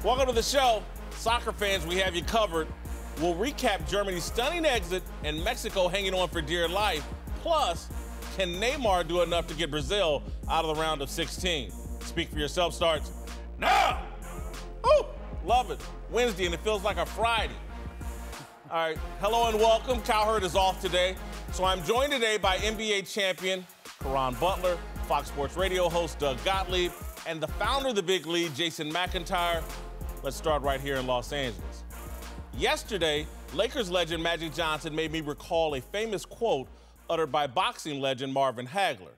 Welcome to the show. Soccer fans, we have you covered. We'll recap Germany's stunning exit and Mexico hanging on for dear life. Plus, can Neymar do enough to get Brazil out of the round of 16? Speak for yourself starts now. Ooh, love it. Wednesday, and it feels like a Friday. All right, hello and welcome. Cowherd is off today. So I'm joined today by NBA champion Caron Butler, Fox Sports Radio host Doug Gottlieb, and the founder of the big league, Jason McIntyre. Let's start right here in Los Angeles. Yesterday, Lakers legend Magic Johnson made me recall a famous quote uttered by boxing legend Marvin Hagler.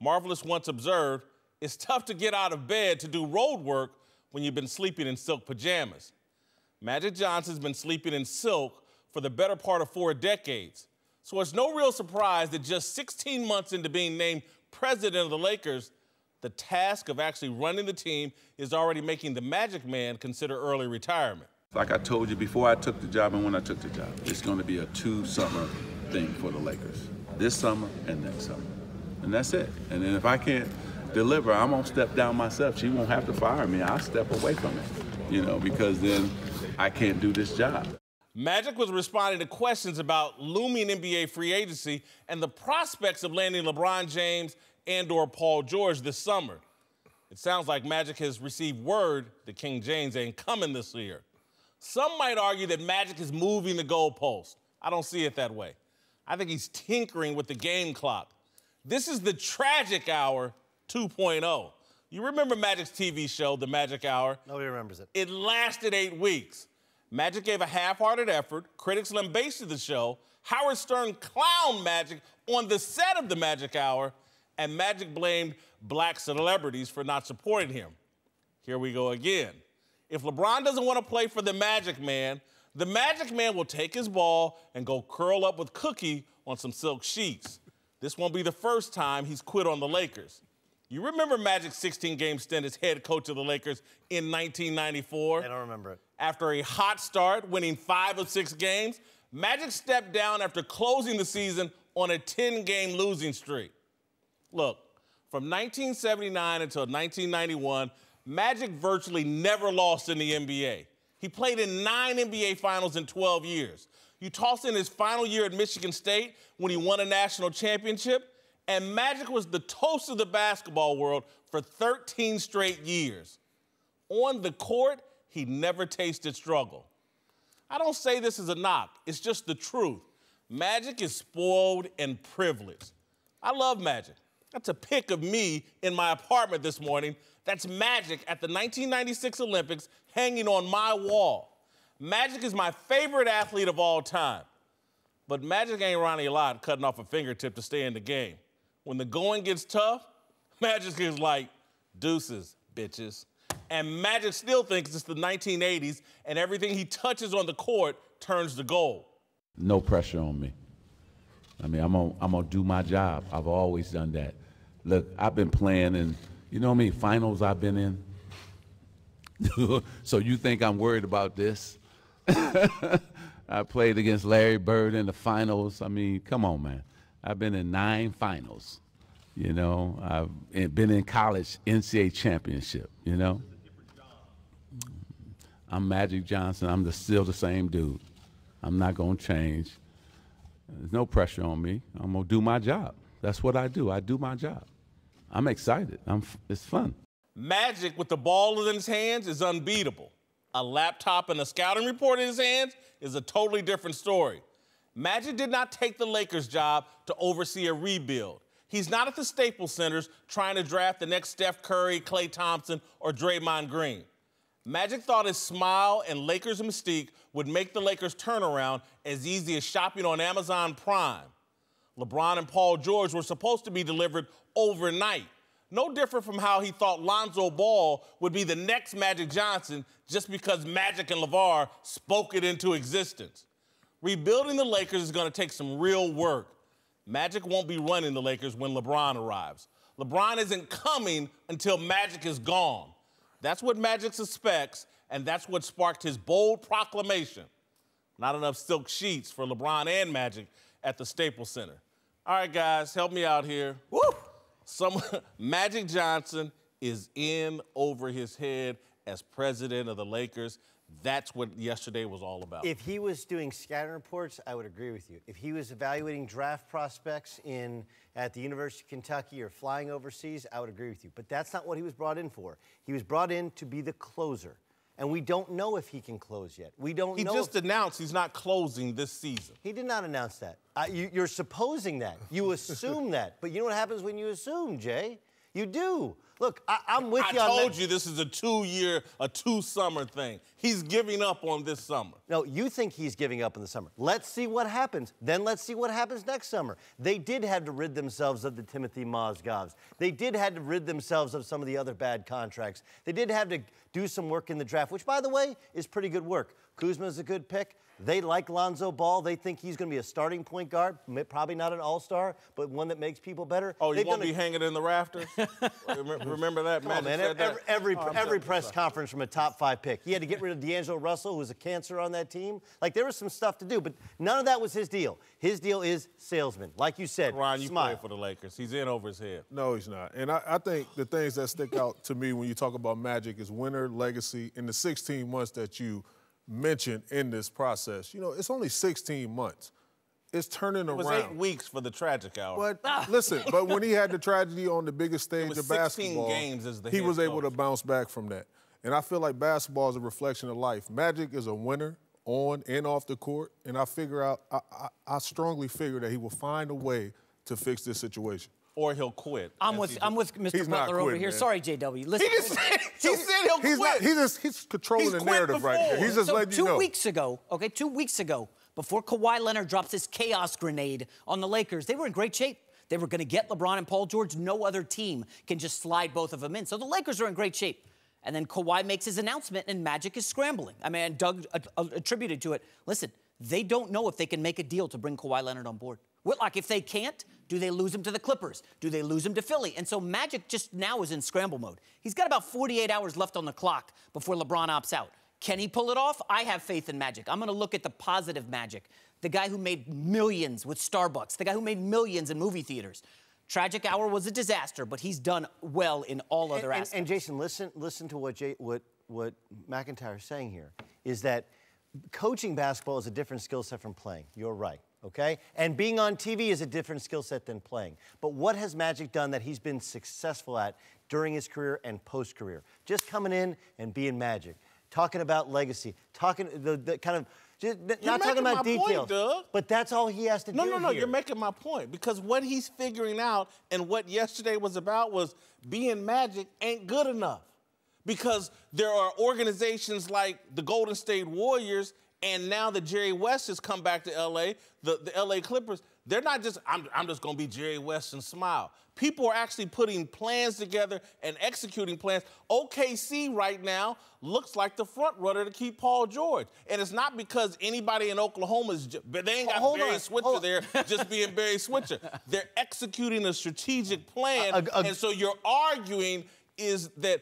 Marvelous once observed, "It's tough to get out of bed to do road work when you've been sleeping in silk pajamas." Magic Johnson's been sleeping in silk for the better part of 4 decades. So it's no real surprise that just 16 months into being named president of the Lakers, the task of actually running the team is already making the Magic Man consider early retirement. Like I told you before I took the job and when I took the job, it's going to be a 2-summer thing for the Lakers. This summer and next summer. And that's it. And then if I can't deliver, I'm going to step down myself. She won't have to fire me. I'll step away from it, because then I can't do this job. Magic was responding to questions about looming NBA free agency and the prospects of landing LeBron James and/or Paul George this summer. It sounds like Magic has received word that King James ain't coming this year. Some might argue that Magic is moving the goalpost. I don't see it that way. I think he's tinkering with the game clock. This is the Tragic Hour 2.0. You remember Magic's TV show, The Magic Hour? Nobody remembers it. It lasted 8 weeks. Magic gave a half-hearted effort. Critics lambasted the show. Howard Stern clowned Magic on the set of The Magic Hour, and Magic blamed black celebrities for not supporting him. Here we go again. If LeBron doesn't want to play for the Magic Man will take his ball and go curl up with Cookie on some silk sheets. This won't be the first time he's quit on the Lakers. You remember Magic's 16-game stint as head coach of the Lakers in 1994? I don't remember it. After a hot start, winning 5 of 6 games, Magic stepped down after closing the season on a 10-game losing streak. Look, from 1979 until 1991, Magic virtually never lost in the NBA. He played in 9 NBA finals in 12 years. You toss in his final year at Michigan State when he won a national championship, and Magic was the toast of the basketball world for 13 straight years. On the court, he never tasted struggle. I don't say this as a knock, it's just the truth. Magic is spoiled and privileged. I love Magic. That's a pic of me in my apartment this morning. That's Magic at the 1996 Olympics hanging on my wall. Magic is my favorite athlete of all time. But Magic ain't Ronnie Lott cutting off a fingertip to stay in the game. When the going gets tough, Magic is like, deuces, bitches. And Magic still thinks it's the 1980s and everything he touches on the court turns to gold. No pressure on me. I mean, I'm gonna do my job. I've always done that. Look, I've been playing in, you know how many finals I've been in? So you think I'm worried about this? I played against Larry Bird in the finals. I mean, come on, man. I've been in 9 finals. I've been in college NCAA championship, I'm Magic Johnson. I'm still the same dude. I'm not going to change. There's no pressure on me. I'm going to do my job. That's what I do. I do my job. I'm excited. It's fun. Magic with the ball in his hands is unbeatable. A laptop and a scouting report in his hands is a totally different story. Magic did not take the Lakers' job to oversee a rebuild. He's not at the Staples Centers trying to draft the next Steph Curry, Klay Thompson, or Draymond Green. Magic thought his smile and Lakers mystique would make the Lakers turnaround as easy as shopping on Amazon Prime. LeBron and Paul George were supposed to be delivered overnight. No different from how he thought Lonzo Ball would be the next Magic Johnson just because Magic and LeVar spoke it into existence. Rebuilding the Lakers is going to take some real work. Magic won't be running the Lakers when LeBron arrives. LeBron isn't coming until Magic is gone. That's what Magic suspects, and that's what sparked his bold proclamation. Not enough silk sheets for LeBron and Magic at the Staples Center. All right, guys, help me out here. Woo! Magic Johnson is in over his head, as president of the Lakers. That's what yesterday was all about. If he was doing scouting reports, I would agree with you. If he was evaluating draft prospects at the University of Kentucky or flying overseas, I would agree with you. But that's not what he was brought in for. He was brought in to be the closer. And we don't know if he can close yet. We don't know. He just announced he's not closing this season. He did not announce that. You're supposing that. You assume that. But you know what happens when you assume, Jay? You do. Look, I'm with you on that. I told you this is a 2-year, a 2-summer thing. He's giving up on this summer. No, you think he's giving up in the summer. Let's see what happens. Then let's see what happens next summer. They did have to rid themselves of the Timothy Mozgovs. They did have to rid themselves of some of the other bad contracts. They did have to do some work in the draft, which, by the way, is pretty good work. Kuzma's a good pick. They like Lonzo Ball. They think he's going to be a starting point guard, probably not an all-star, but one that makes people better. Oh, you won't be hanging in the rafters? Remember that, man? Every press conference from a top-5 pick. He had to get rid of D'Angelo Russell, who was a cancer on that team. Like, there was some stuff to do, but none of that was his deal. His deal is salesman. Like you said, Ron, you smile. play for the Lakers. He's in over his head. No, he's not. And I think the things that stick out to me when you talk about Magic is winner, legacy, in the 16 months that you mentioned in this process. You know, it's only 16 months. It's turning around. It was 8 weeks for the tragic hour. But listen, but when he had the tragedy on the biggest stage of basketball, 16 games as the he was head able to coach. bounce back from that. And I feel like basketball is a reflection of life. Magic is a winner on and off the court, and I strongly figure that he will find a way to fix this situation. Or he'll quit. I'm with Mr. Butler over here. Man. Sorry, JW. Listen, He said he'll quit. He's controlling the narrative right now. He's just letting you know. 2 weeks ago, 2 weeks ago, before Kawhi Leonard drops this chaos grenade on the Lakers, they were in great shape. They were going to get LeBron and Paul George. No other team can just slide both of them in. So the Lakers are in great shape. And then Kawhi makes his announcement, and Magic is scrambling. I mean, Doug attributed to it. Listen, they don't know if they can make a deal to bring Kawhi Leonard on board. Whitlock, if they can't, do they lose him to the Clippers? Do they lose him to Philly? And so Magic just now is in scramble mode. He's got about 48 hours left on the clock before LeBron opts out. Can he pull it off? I have faith in Magic. I'm going to look at the positive Magic. The guy who made millions with Starbucks. The guy who made millions in movie theaters. Tragic hour was a disaster, but he's done well in all other aspects. And Jason, listen to what McIntyre is saying here, is that coaching basketball is a different skill set from playing. You're right, okay? And being on TV is a different skill set than playing. But what has Magic done that he's been successful at during his career and post-career? Just coming in and being Magic, talking about legacy, talking the kind of... not talking about details, Doug. but that's all he has to do. No, you're making my point. Because what he's figuring out and what yesterday was about was being Magic ain't good enough. Because there are organizations like the Golden State Warriors, and now that Jerry West has come back to L.A., the L.A. Clippers, they're not just, I'm just going to be Jerry West and smile. People are actually putting plans together and executing plans. OKC right now looks like the front runner to keep Paul George. And it's not because anybody in Oklahoma is, they ain't got Barry Switzer there just being Barry Switzer. They're executing a strategic plan. And so you're arguing is that,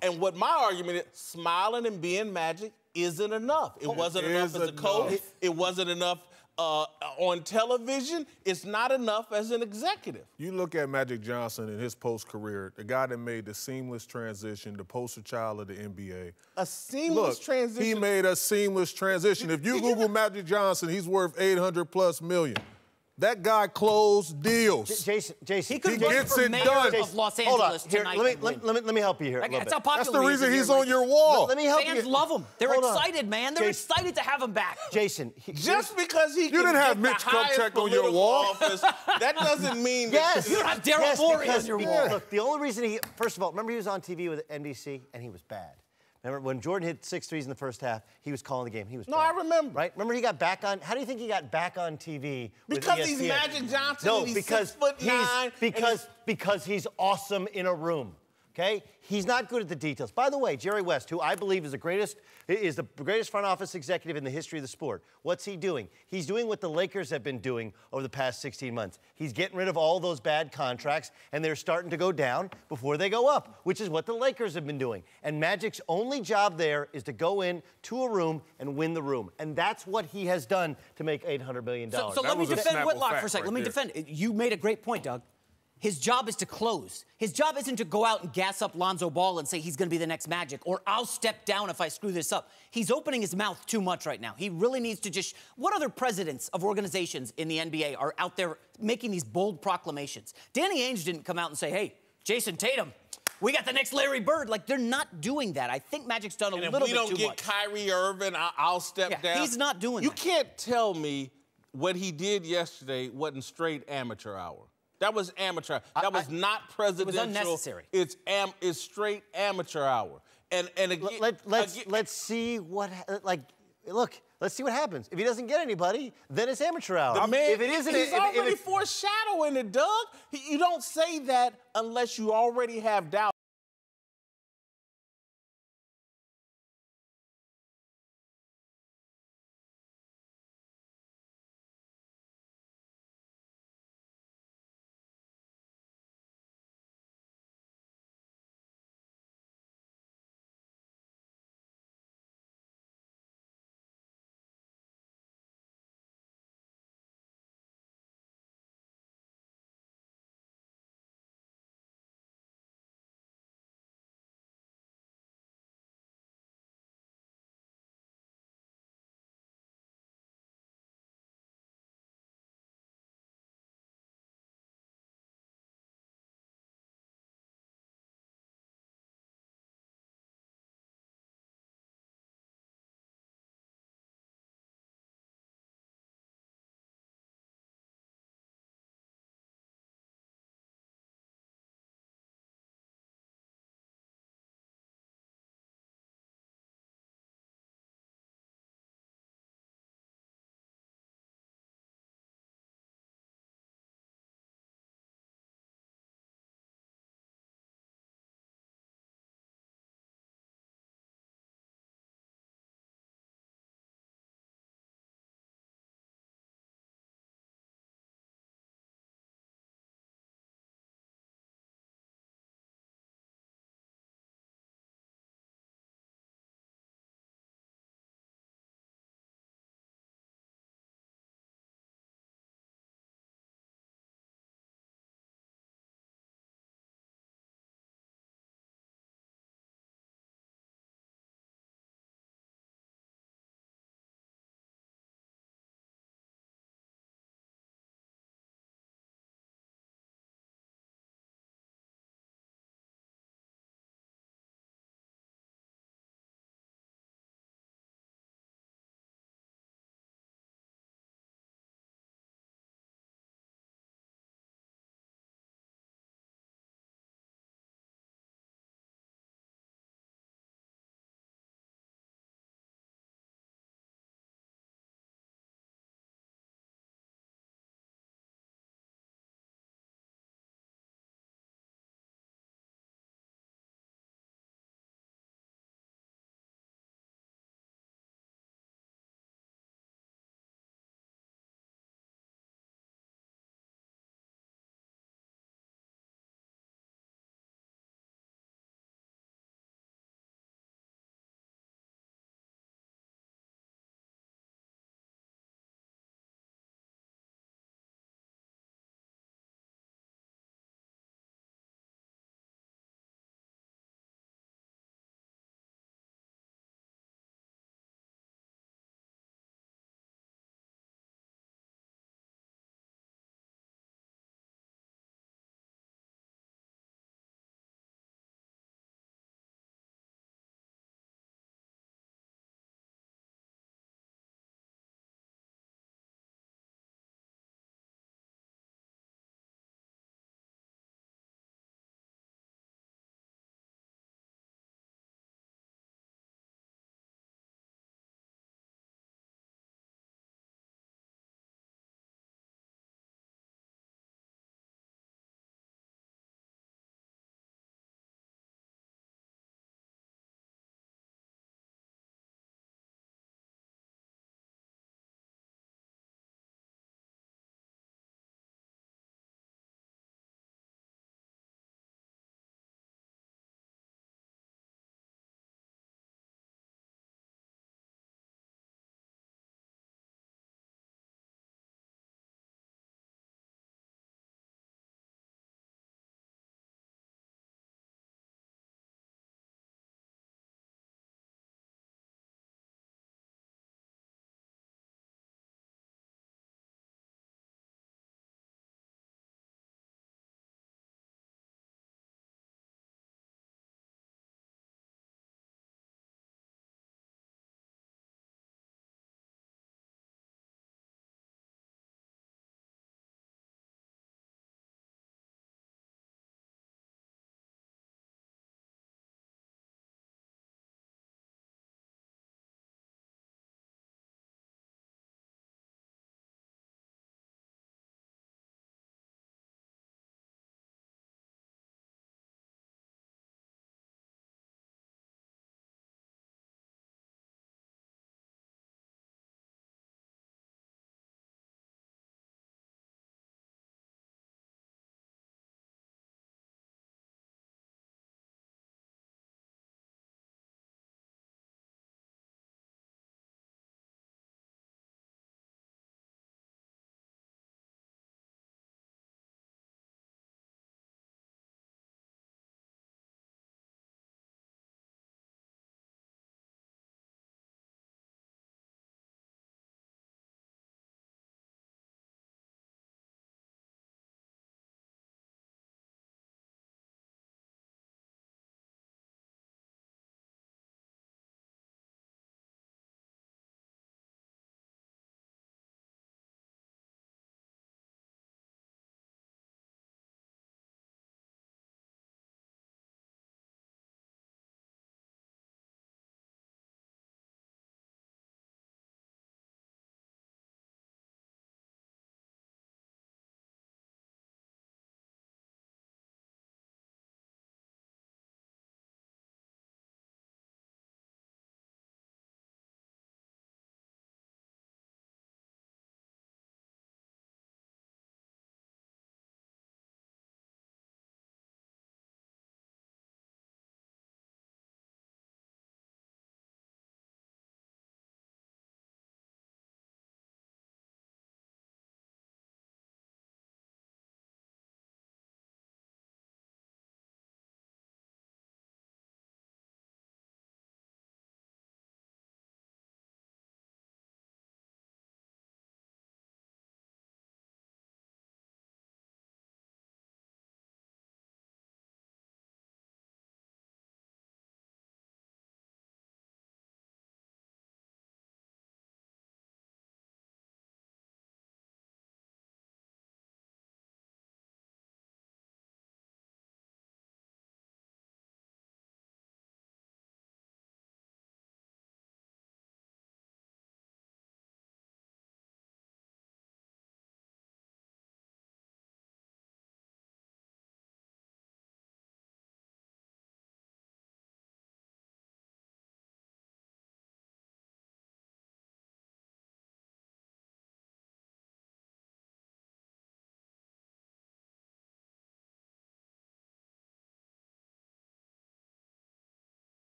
and what my argument is, smiling and being Magic isn't enough. It wasn't enough as a coach. It wasn't enough on television. It's not enough as an executive. You look at Magic Johnson in his post-career, the guy that made the seamless transition, the poster child of the NBA. A seamless transition? He made a seamless transition. If you Google Magic Johnson, he's worth $800+ million. That guy closed deals. Jason, he could gets for it mayor done. of Los Angeles tonight. Let me help you here. That's how popular That's the he is reason he's here. on your wall. Let me help you. Fans love him. They're Hold on. excited, man. They're excited to have him back. Jason, just because he didn't have Mitch Kupchak on your wall. Office, that doesn't mean yes. You don't have Daryl Morey on your wall. Look, the only reason first of all, remember he was on TV with NBC and he was bad. Remember when Jordan hit 6 threes in the first half, he was calling the game. He was bad. I remember. Right? Remember he got back on. How do you think he got back on TV? Because with he's ESPN? Magic Johnson. No, and he's because 6'9". Because he's awesome in a room. Okay? He's not good at the details. By the way, Jerry West, who I believe is the greatest front office executive in the history of the sport. What's he doing? He's doing what the Lakers have been doing over the past 16 months. He's getting rid of all those bad contracts, and they're starting to go down before they go up, which is what the Lakers have been doing. And Magic's only job there is to go in to a room and win the room. And that's what he has done to make $800 million. So let me defend Whitlock for a second. Let me defend. You made a great point, Doug. His job is to close. His job isn't to go out and gas up Lonzo Ball and say he's going to be the next Magic, or I'll step down if I screw this up. He's opening his mouth too much right now. He really needs to just... What other presidents of organizations in the NBA are out there making these bold proclamations? Danny Ainge didn't come out and say, hey, Jason Tatum, we got the next Larry Bird. Like, they're not doing that. I think Magic's done a little bit too much. If we don't get Kyrie Irving, I'll step down. He's not doing that. You can't tell me what he did yesterday wasn't straight amateur hour. That was amateur. That was not presidential. It was unnecessary. It's straight amateur hour. And again, let's see what let's see what happens. If he doesn't get anybody, then it's amateur hour. If it isn't, he's already foreshadowing it, Doug. You don't say that unless you already have doubt.